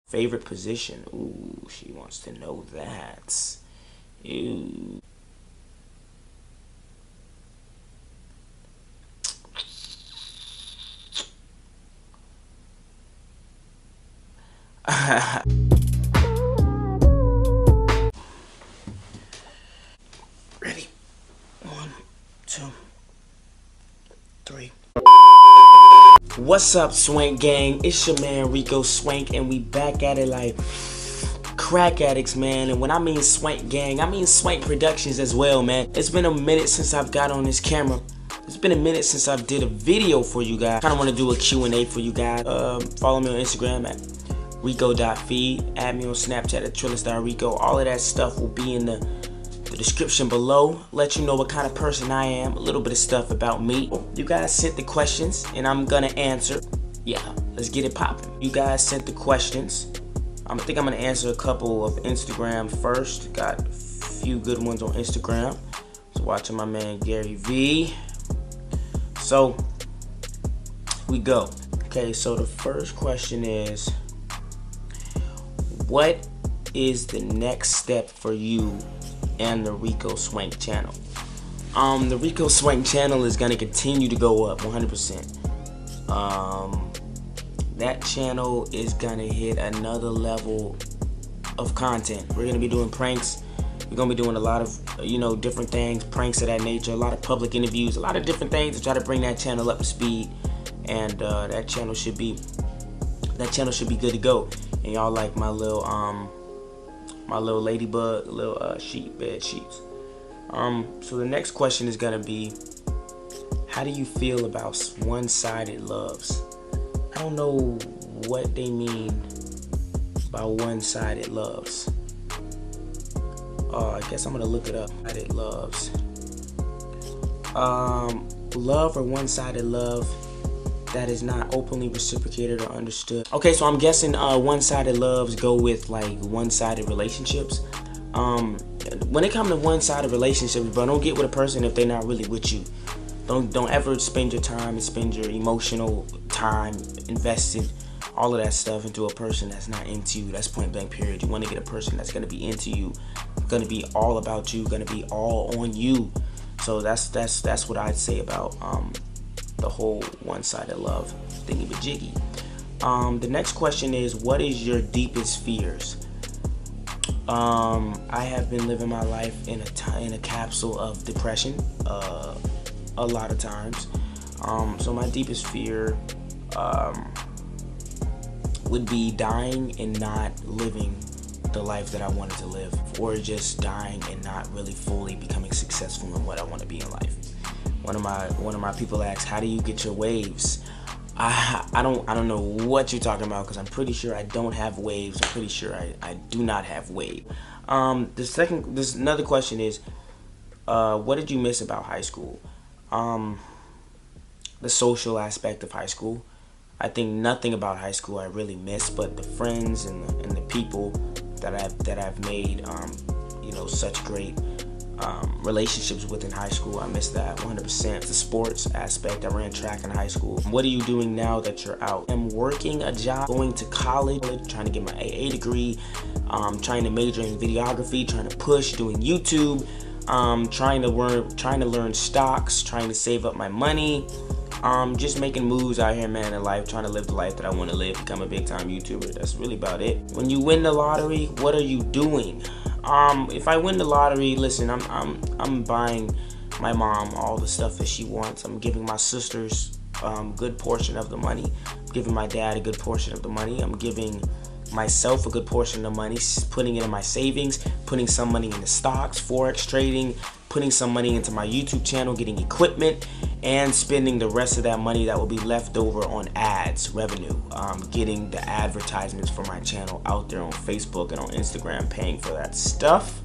Favorite position? Ooh, she wants to know that. Ooh. Ready? 1, 2, 3. What's up, Swank gang? It's your man Rico Swank, and we back at it like crack addicts, man. And when I mean Swank gang, I mean Swank Productions as well, man. It's been a minute since I've got on this camera. It's been a minute since I did a video for you guys. Kind of want to do a Q&A for you guys. Follow me on Instagram at rico.feed. Add me on Snapchat at trillistarrico. All of that stuff will be in the description below. Let you know what kind of person I am. A little bit of stuff about me. You guys sent the questions, and I'm gonna answer. Yeah, let's get it popping. You guys sent the questions. I think I'm gonna answer a couple of Instagram first. Got a few good ones on Instagram. So watching my man Gary V. So we go. Okay, so the first question is, what is the next step for you and the Rico Swank channel? The Rico Swank channel is gonna continue to go up 100%. That channel is gonna hit another level of content. We're gonna be doing pranks. We're gonna be doing a lot of, different things, pranks of that nature, a lot of public interviews, a lot of different things to try to bring that channel up to speed. And that channel should be good to go. And y'all like my little ladybug, little sheet, bed sheets. So the next question is gonna be, how do you feel about one-sided loves? I don't know what they mean by one-sided loves. I guess I'm gonna look it up. One-sided loves. Love or one-sided love that is not openly reciprocated or understood. Okay, so I'm guessing one-sided loves go with like one-sided relationships. When it comes to one-sided relationships, bro, don't get with a person if they're not really with you. Don't ever spend your time and spend your emotional time invested, all of that stuff, into a person that's not into you. That's point blank period. You want to get a person that's gonna be into you, gonna be all about you, gonna be all on you. So that's what I'd say about the whole one-sided love thingy-majiggy. The next question is, what is your deepest fears? I have been living my life in a capsule of depression a lot of times. So my deepest fear would be dying and not living the life that I wanted to live, or just dying and not really fully becoming successful in what I want to be in life. One of my people asks, how do you get your waves? I don't know what you're talking about, because I'm pretty sure I don't have waves. I'm pretty sure I do not have wave. This another question is, what did you miss about high school? The social aspect of high school. I think nothing about high school I really miss, but the friends and the people that I've made, such great relationships within high school. I miss that 100%. The sports aspect, I ran track in high school. What are you doing now that you're out? I'm working a job, going to college, trying to get my AA degree, trying to major in videography, trying to push, doing YouTube, trying to learn stocks, trying to save up my money, just making moves out here, man, in life, trying to live the life that I want to live, become a big time YouTuber. That's really about it. When you win the lottery, what are you doing? If I win the lottery, listen, I'm buying my mom all the stuff that she wants. I'm giving my sisters good portion of the money. I'm giving my dad a good portion of the money. I'm giving myself a good portion of the money, putting it in my savings, putting some money into stocks, forex trading, putting some money into my YouTube channel, getting equipment, and spending the rest of that money that will be left over on ads revenue, getting the advertisements for my channel out there on Facebook and on Instagram, paying for that stuff.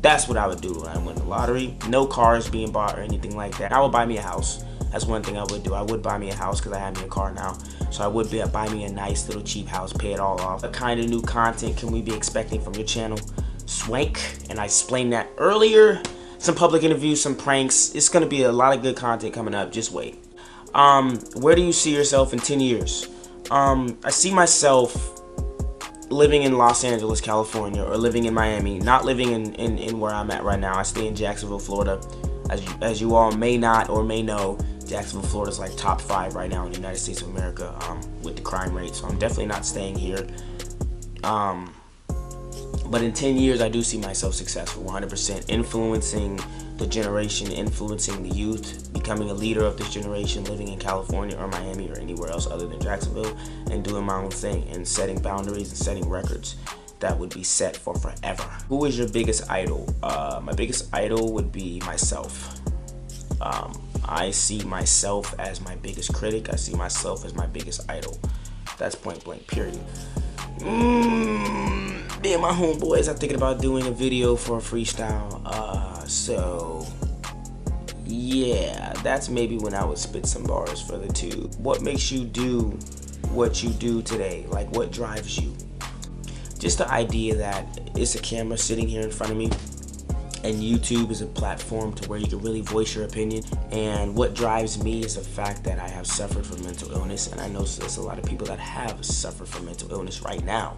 That's what I would do when I win the lottery. No cars being bought or anything like that. I would buy me a house. That's one thing I would do. I would buy me a house because I have me a car now. So I would buy me a nice little cheap house, pay it all off. What kind of new content can we be expecting from your channel, Swank? And I explained that earlier. Some public interviews, some pranks. It's gonna be a lot of good content coming up. Just wait. Where do you see yourself in 10 years? I see myself living in Los Angeles, California, or living in Miami, not living in where I'm at right now. I stay in Jacksonville, Florida. As you all may not or may know, Jacksonville, Florida is like top 5 right now in the United States of America with the crime rate. So I'm definitely not staying here. But in 10 years, I do see myself successful, 100%, influencing the generation, influencing the youth, becoming a leader of this generation, living in California or Miami or anywhere else other than Jacksonville, and doing my own thing and setting boundaries and setting records that would be set for forever. Who is your biggest idol? My biggest idol would be myself. I see myself as my biggest critic. I see myself as my biggest idol. That's point blank, period. Me and my homeboys are thinking about doing a video for a freestyle. So yeah, that's maybe when I would spit some bars for the two. What makes you do what you do today? Like, what drives you? Just the idea that it's a camera sitting here in front of me, and YouTube is a platform to where you can really voice your opinion. And what drives me is the fact that I have suffered from mental illness, and I know there's a lot of people that have suffered from mental illness right now.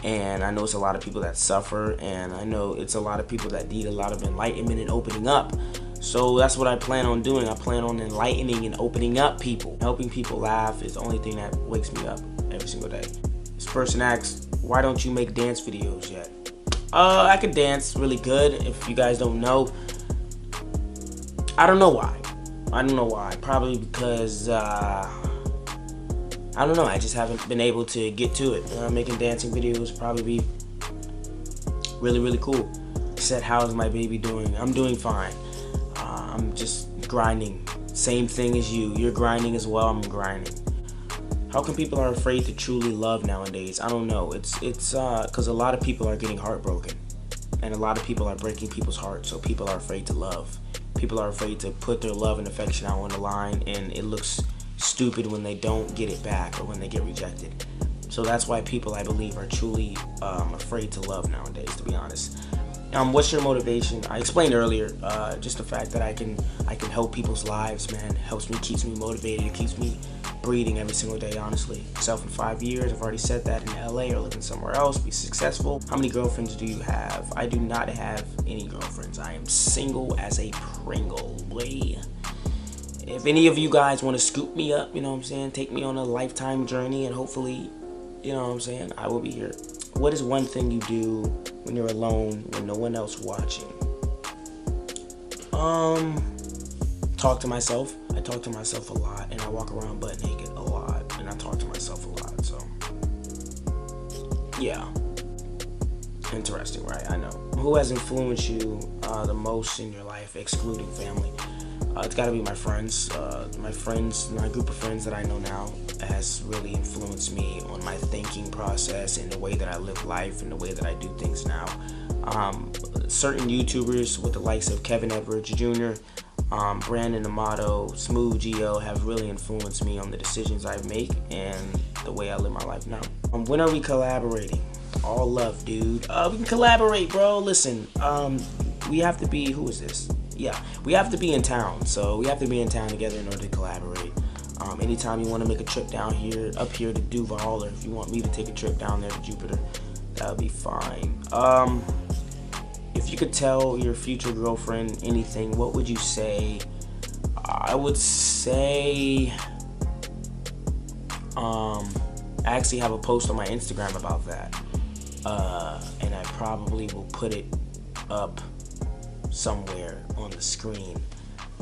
And I know it's a lot of people that suffer, and I know it's a lot of people that need a lot of enlightenment and opening up. So that's what I plan on doing. I plan on enlightening and opening up people. Helping people laugh is the only thing that wakes me up every single day. This person asks, why don't you make dance videos yet? I can dance really good, if you guys don't know. I don't know why. Probably because, I don't know. I just haven't been able to get to it. Making dancing videos probably be really, really cool. Said, how's my baby doing? I'm doing fine. I'm just grinding. Same thing as you. You're grinding as well. I'm grinding. How come people are afraid to truly love nowadays? I don't know. It's because a lot of people are getting heartbroken, and a lot of people are breaking people's hearts. So people are afraid to love. People are afraid to put their love and affection out on the line, and it looks stupid when they don't get it back or when they get rejected. So that's why people, I believe, are truly afraid to love nowadays, to be honest. What's your motivation? I explained earlier, just the fact that I can help people's lives, man. Helps me, keeps me motivated. It keeps me breathing every single day, honestly. Myself in 5 years, I've already said that, in LA or living somewhere else, be successful. How many girlfriends do you have? I do not have any girlfriends. I am single as a Pringle, boy. If any of you guys want to scoop me up, you know what I'm saying, take me on a lifetime journey, and hopefully, you know what I'm saying, I will be here. What is one thing you do when you're alone, when no one else watching? Talk to myself. I talk to myself a lot, and I walk around butt naked a lot, and I talk to myself a lot. So yeah, interesting, right? I know. Who has influenced you the most in your life, excluding family? It's got to be my friends. My group of friends that I know now has really influenced me on my thinking process and the way that I live life and the way that I do things now. Certain YouTubers with the likes of Kevin Edwards Jr., Brandon Amato, Smooth Geo have really influenced me on the decisions I make and the way I live my life now. When are we collaborating? All love, dude. We can collaborate, bro. Listen, we have to be, who is this? Yeah, we have to be in town. So we have to be in town together in order to collaborate. Anytime you want to make a trip down here, up here to Duval, or if you want me to take a trip down there to Jupiter, that would be fine. If you could tell your future girlfriend anything, what would you say? I would say, I actually have a post on my Instagram about that, and I probably will put it up somewhere on the screen.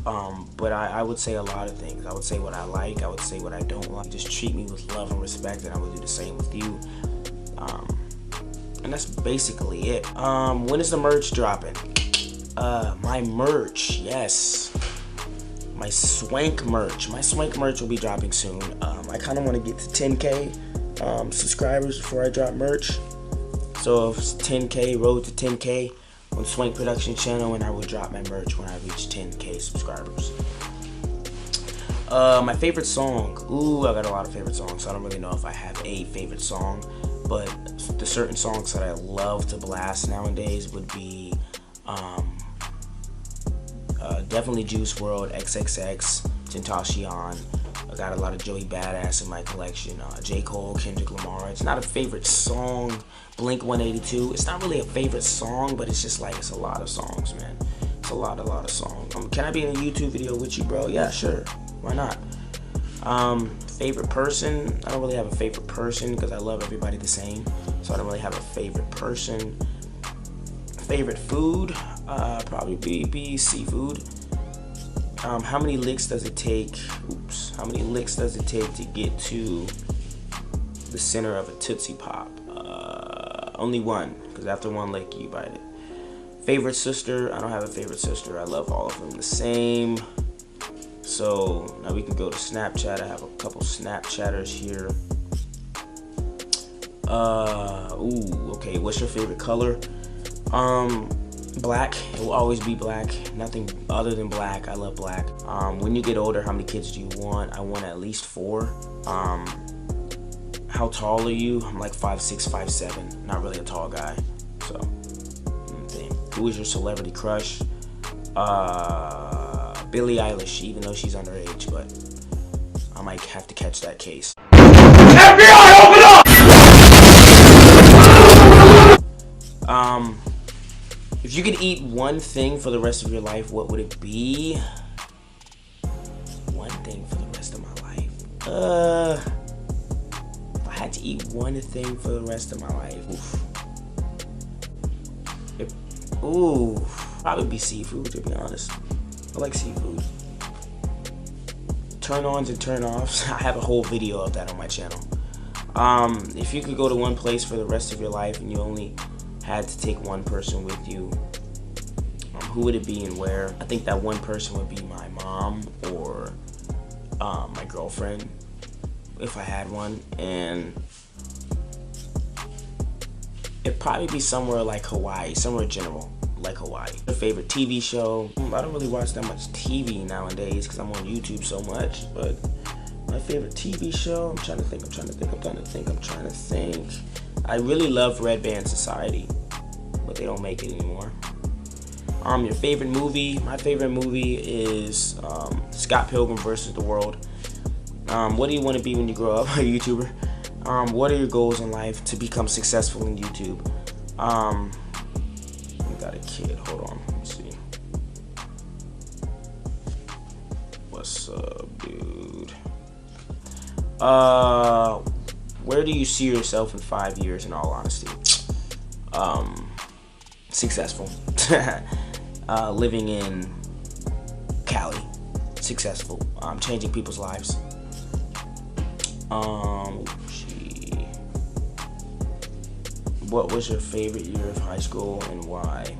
But I would say a lot of things. I would say what I like. I would say what I don't like. Just treat me with love and respect, and I would do the same with you. And that's basically it. When is the merch dropping? My merch, yes. My SWANK merch. My SWANK merch will be dropping soon. I kind of want to get to 10K subscribers before I drop merch. So if it's 10K, road to 10K on SWANK Production channel, and I will drop my merch when I reach 10K subscribers. My favorite song. Ooh, I got a lot of favorite songs, so I don't really know if I have a favorite song. But the certain songs that I love to blast nowadays would be definitely Juice WRLD, XXX, Tentacion, got a lot of Joey Badass in my collection. J. Cole, Kendrick Lamar. It's not a favorite song. Blink 182. It's not really a favorite song, but it's just like, it's a lot of songs, man. It's a lot of songs. Can I be in a YouTube video with you, bro? Yeah, sure. Why not? Favorite person? I don't really have a favorite person because I love everybody the same. So I don't really have a favorite person. Favorite food? Probably be seafood. How many licks does it take? Oops. How many licks does it take to get to the center of a Tootsie Pop? Only one, because after one lick, you bite it. Favorite sister? I don't have a favorite sister. I love all of them the same. So now we can go to Snapchat. I have a couple Snapchatters here. Okay. What's your favorite color? Black. It will always be black. Nothing other than black. I love black. When you get older, how many kids do you want? I want at least 4. How tall are you? I'm like 5'6", 5'7". Not really a tall guy. So, who is your celebrity crush? Billie Eilish, even though she's underage, but I might have to catch that case. FBI, open up! If you could eat one thing for the rest of your life, what would it be? One thing for the rest of my life. If I had to eat one thing for the rest of my life, probably be seafood, to be honest. I like seafood. Turn-ons and turn-offs. I have a whole video of that on my channel. If you could go to one place for the rest of your life and you only had to take one person with you, who would it be and where? I think that one person would be my mom or my girlfriend, if I had one, and it'd probably be somewhere like Hawaii, somewhere general like Hawaii. My favorite TV show? I don't really watch that much TV nowadays because I'm on YouTube so much, but my favorite TV show? I'm trying to think. I really love Red Band Society, but they don't make it anymore. Your favorite movie? My favorite movie is Scott Pilgrim vs. the World. What do you want to be when you grow up? A YouTuber. What are your goals in life to become successful in YouTube? We got a kid. Hold on. Let's see. What's up, dude? Where do you see yourself in 5 years, in all honesty? Successful. Living in Cali. Successful. Changing people's lives. What was your favorite year of high school and why?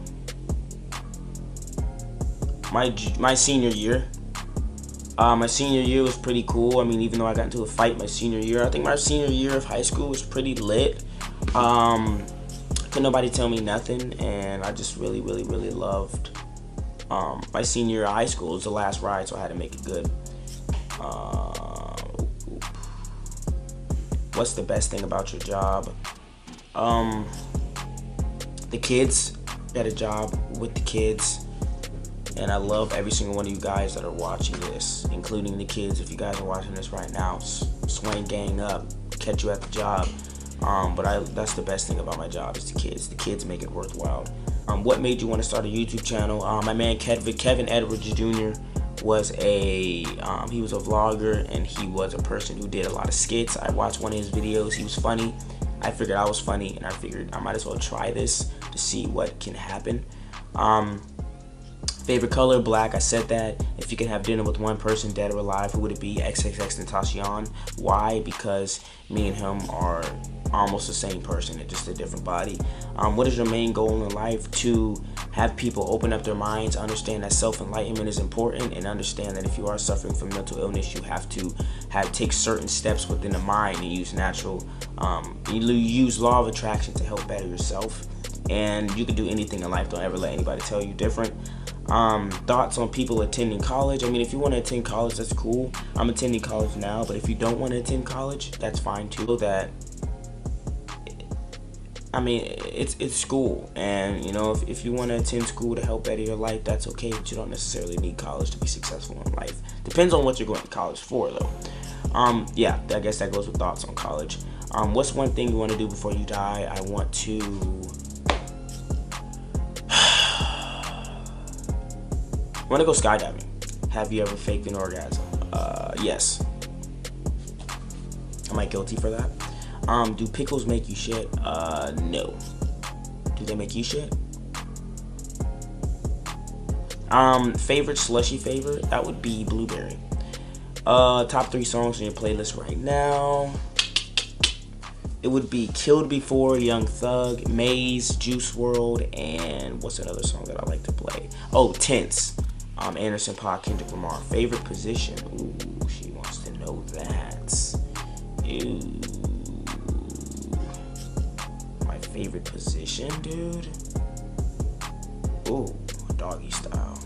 My senior year. My senior year was pretty cool. I mean, even though I got into a fight my senior year, I think my senior year of high school was pretty lit. Could nobody tell me nothing, and I just really loved my senior year of high school. It was the last ride, so I had to make it good. What's the best thing about your job? The kids. Got a job with the kids, and I love every single one of you guys that are watching this, including the kids. If you guys are watching this right now, SWANK gang up, catch you at the job. But that's the best thing about my job is the kids. The kids make it worthwhile. What made you want to start a YouTube channel? My man Kevin Edwards Jr. was he was a vlogger, and he was a person who did a lot of skits. I watched one of his videos. He was funny. I figured I was funny, and I figured I might as well try this to see what can happen. Favorite color? Black. I said that. If you could have dinner with one person, dead or alive, who would it be? XXXTentacion. Why? Because me and him are almost the same person, just a different body. What is your main goal in life? To have people open up their minds, understand that self-enlightenment is important, and understand that if you are suffering from mental illness, you have to take certain steps within the mind and use you use law of attraction to help better yourself. And you can do anything in life. Don't ever let anybody tell you different. Thoughts on people attending college? I mean, if you want to attend college, that's cool. I'm attending college now, but if you don't want to attend college, that's fine too. It's school, and you know, if you want to attend school to help better your life, that's okay, but you don't necessarily need college to be successful in life. Depends on what you're going to college for, though. Yeah, I guess that goes with thoughts on college. What's one thing you want to do before you die? I want to go skydiving. Have you ever faked an orgasm? Yes. Am I guilty for that? Do pickles make you shit? No. Do they make you shit? Favorite slushy favorite? That would be blueberry. Top 3 songs on your playlist right now. It would be Killed Before, Young Thug, Maze, Juice WRLD, and what's another song that I like to play? Oh, Tense. Anderson .Paak, Kendrick Lamar. Favorite position? Ooh, she wants to know that. Ooh. My favorite position, dude? Ooh, doggy style.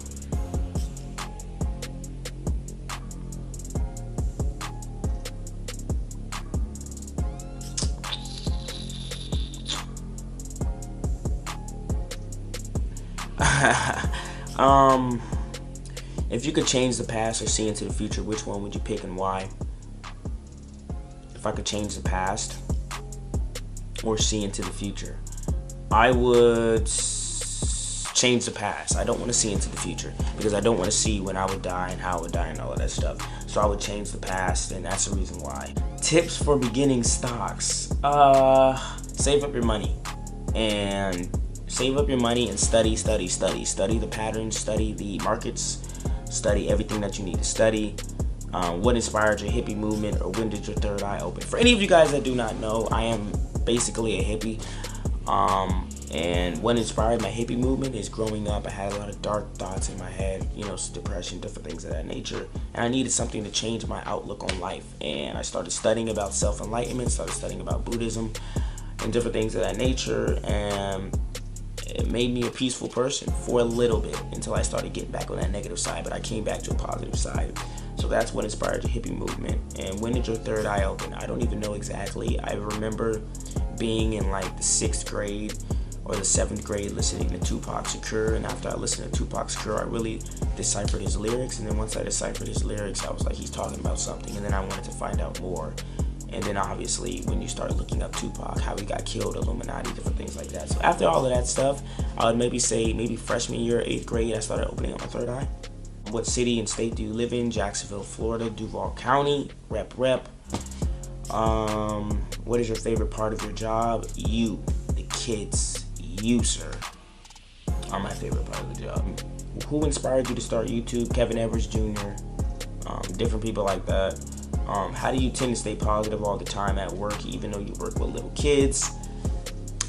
If you could change the past or see into the future, which one would you pick and why? If I could change the past or see into the future, I would change the past. I don't want to see into the future because I don't want to see when I would die and how I would die and all of that stuff. So I would change the past, and that's the reason why. Tips for beginning stocks. Save up your money and study the patterns, study the markets, study everything that you need to study. What inspired your hippie movement, or when did your third eye open? For any of you guys that do not know, I am basically a hippie. And what inspired my hippie movement is growing up, I had a lot of dark thoughts in my head, depression, different things of that nature. And I needed something to change my outlook on life. And I started studying about self-enlightenment, started studying about Buddhism and different things of that nature. And it made me a peaceful person for a little bit until I started getting back on that negative side. But I came back to a positive side. So that's what inspired the hippie movement. And when did your third eye open? I don't even know exactly. I remember being in like the 6th grade or the 7th grade listening to Tupac Shakur, and after I listened to Tupac Shakur, I really deciphered his lyrics. And then once I deciphered his lyrics, I was like, he's talking about something. And then I wanted to find out more. And then obviously when you start looking up Tupac, how he got killed, Illuminati, different things like that. So after all of that stuff, I would maybe say freshman year, 8th grade, I started opening up my third eye. What city and state do you live in? Jacksonville, Florida, Duval County, rep. What is your favorite part of your job? You, the kids, you, sir, are my favorite part of the job. Who inspired you to start YouTube? Kevin Edwards Jr., different people like that. How do you tend to stay positive all the time at work, even though you work with little kids?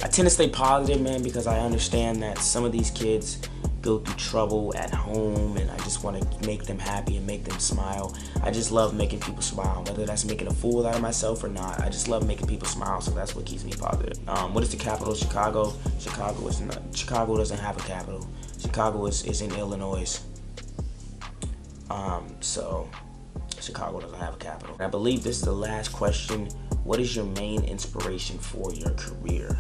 I tend to stay positive, man, because I understand that some of these kids go through trouble at home, and I just want to make them happy and make them smile. I just love making people smile, whether that's making a fool out of myself or not. I just love making people smile, so that's what keeps me positive. What is the capital of Chicago? Chicago doesn't have a capital. Chicago is in Illinois. So Chicago doesn't have a capital. I believe this is the last question. What is your main inspiration for your career?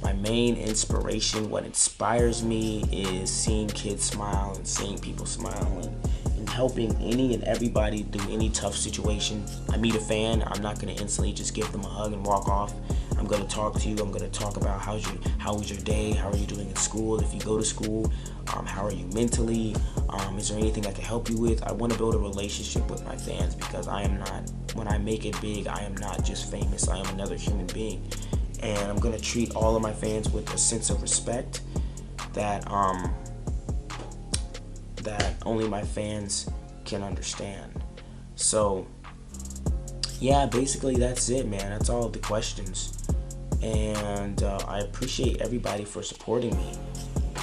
My main inspiration, what inspires me, is seeing kids smile and seeing people smile and helping any and everybody through any tough situation. I meet a fan, I'm not going to instantly just give them a hug and walk off. I'm going to talk to you. I'm going to talk about how was your day? How are you doing in school? If you go to school, how are you mentally? Is there anything I can help you with? I want to build a relationship with my fans because when I make it big, I am not just famous. I am another human being. And I'm going to treat all of my fans with a sense of respect that only my fans can understand. So, yeah, basically that's it, man. That's all of the questions. And I appreciate everybody for supporting me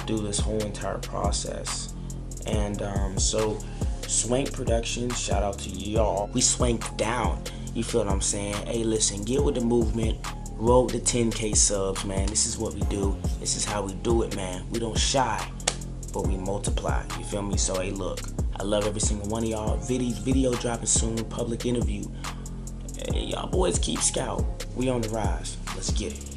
through this whole entire process. And so, SWANK Productions, shout out to y'all. We swanked down. You feel what I'm saying? Hey, listen, get with the movement. Roll the 10K subs, man. This is what we do. This is how we do it, man. We don't shy, but we multiply. You feel me? So, hey, look, I love every single one of y'all. Video dropping soon. Public interview. Hey, y'all boys keep scout. We on the rise. Let's get it.